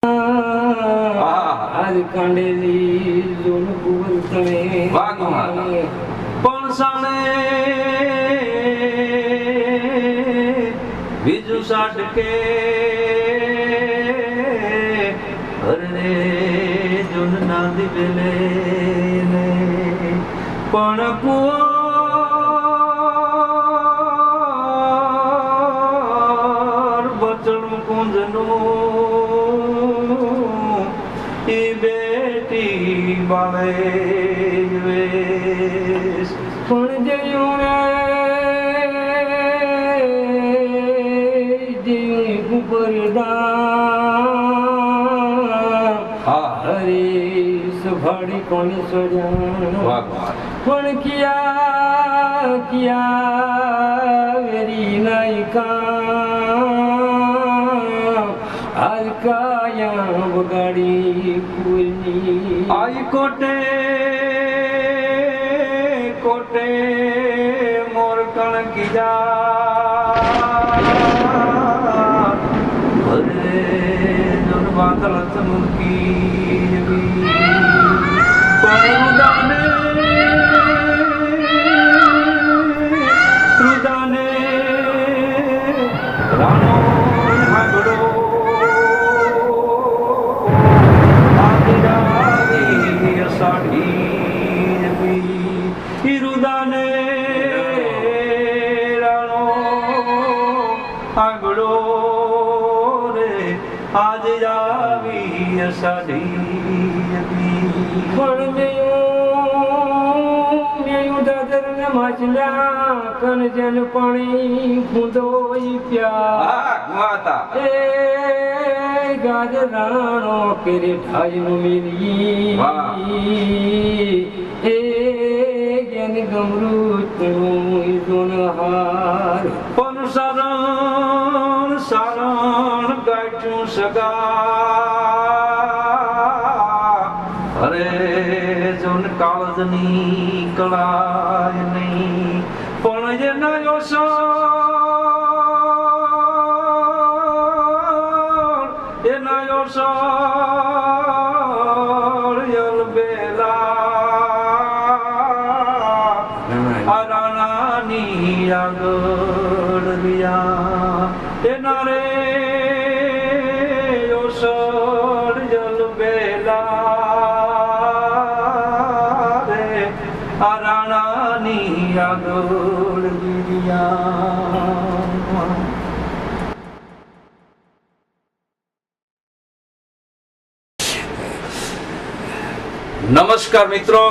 આજ કાંડેલી જોન કુવર તણે પણ સાણે બીજું સાટકે હરણે જોન ના દિવેલે પણ કુંવર બચણું કુંજનું એ બેટી બાળે વેશ પણ જયું રે જીવ હરે સભાડી કોની સજા પણ કિયા કિયા વેરી નાયકા આજ કાયા વગાડી કુલની આઈ કોટે કોટે મોર કણ કીજા હરે જન બાદલ ચમકી પરદાને રુદાને રાણો હાગડો આદિરાવી સાડી રુદાને રાણો હાગડો રે આદિરાવી સાડી પણ મેયું દાદર ને માછલા કનજન પાણી ફૂંદો પ્યા એ ગાજરાણો કેરે ઠાઈ મિલી એ જ્ઞાન ગમરૂ તું હાર પણ સારણ સારણ ગાઠું સગા અરે જોન કાળજની કળાય નહીં પણ જે નયો સર એ નયો સર યલ બેલા રાણાની આગળ રિયા એ નારે યો સર યલ બેલા રાણાની આગળ નમસ્કાર મિત્રો,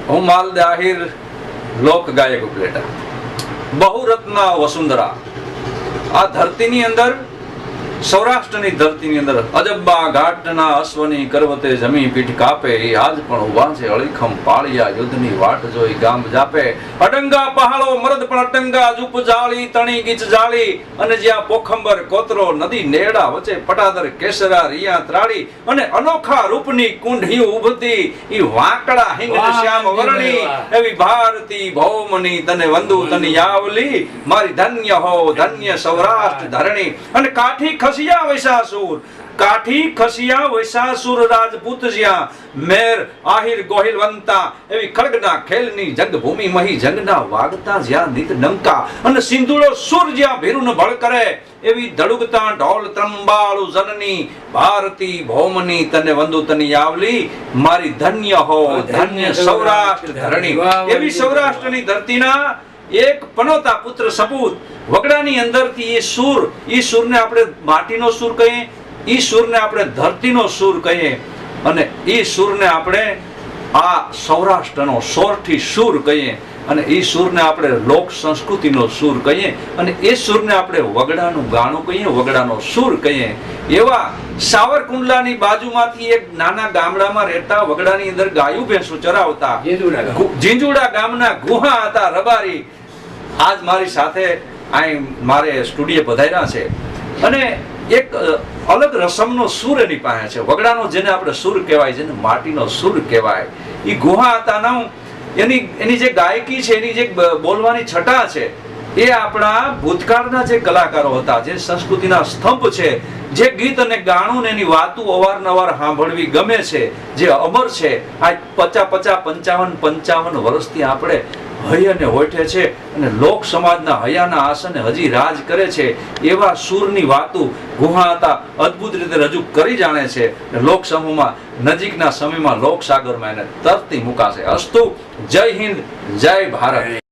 હું માલદે આહિર લોક ગાયક ઉપલેટા. બહુરત્ન વસુંધરા આ ધરતીની અંદર, સૌરાષ્ટ્રની ધરતીની અંદર અજબ્બા ઘાટના અશ્વની કરવતે જમી પીઠ કાપે એ આજ પણ ઉભા છે અળીખમ પાળિયા યુદ્ધની વાટ જોઈ ગામ જાપે અટંગા પહાડો મરદ પણ અટંગા જુપ જાળી તણી ગીચ જાળી અને જ્યાં પોખંબર કોતરો નદી નેડા વચ્ચે પટાદર કેસરા રિયા ત્રાળી અને અનોખા રૂપની કુંઢીઓ ઉભતી ઈ વાંકડા હિંગ શ્યામ વરણી એવી ભારતી ભૌમની તને વંદુ તની આવલી મારી ધન્ય હો ધન્ય સૌરાષ્ટ્ર ધરણી અને કાઠી ખસિયા વૈસાસુર કાઠી ખસિયા વૈસાસુર રાજપૂત જ્યાં મેર આહિર ગોહિલવંતા એવી ખડગના ખેલની જગભૂમિ મહી જંગના વાગતા જ્યાં નિત ડંકા અને સિંધુડો સુર જ્યાં ભીરુન ભળ કરે એવી ધડુગતા ઢોલ ત્રંબાળુ જનની ભારતી ભૌમની તને વંદુ તની આવલી મારી ધન્ય હો ધન્ય સૌરાષ્ટ્ર ધરણી એવી સૌરાષ્ટ્રની ધરતીના એક પનોતા પુત્ર સપૂત વગડાની અંદરથી એ સૂરને આપણે માટીનો સૂર કહીએ, એ સૂરને આપણે ધરતીનો સૂર કહીએ અને એ સૂરને આપણે આ સૌરાષ્ટ્રનો સોરઠી સૂર કહીએ અને એ સૂરને આપણે લોક સંસ્કૃતિનો સૂર કહીએ અને એ સૂરને આપણે વગડાનું ગાણું કહીએ, વગડાનો સૂર કહીએ. એવા સાવરકુંડલાની બાજુમાંથી એક નાના ગામડામાં રહેતા વગડાની અંદર ગાયું ભેંસું ચરાવતા ઝીંઝુડા ગામના ગુહા હતા રબારી. આજ મારી સાથે અહીં મારે સ્ટુડિયો પધાર્યા છે અને એક અલગ રસમનો સૂર એની પાસે છે. વગડાનો જેને આપણે સૂર કહેવાય, જેને માટીનો સૂર કહેવાય, એ ગુહા હતા ના એની જે ગાયકી છે, એની જે બોલવાની છટા છે, એ આપણા ભૂતકાળના જે કલાકારો હતા, જે સંસ્કૃતિના સ્તંભ છે, જે ગીત અને ગાણું ને એની વાતો અવારનવાર સાંભળવી ગમે છે, જે અમર છે, આ 55 વર્ષથી આપણે હૈ અને હોઠે છે અને લોક સમાજના હૈયાના આસને હજી રાજ કરે છે એવા સૂરની વાતો ગુહાતા અદ્ભુત રીતે રજૂ કરી જાણે છે. લોક સમૂહમાં નજીકના સમયમાં લોકસાગરમાં એને તરતી મુકાશે. અસ્તુ. જય હિન્દ, જય ભારત.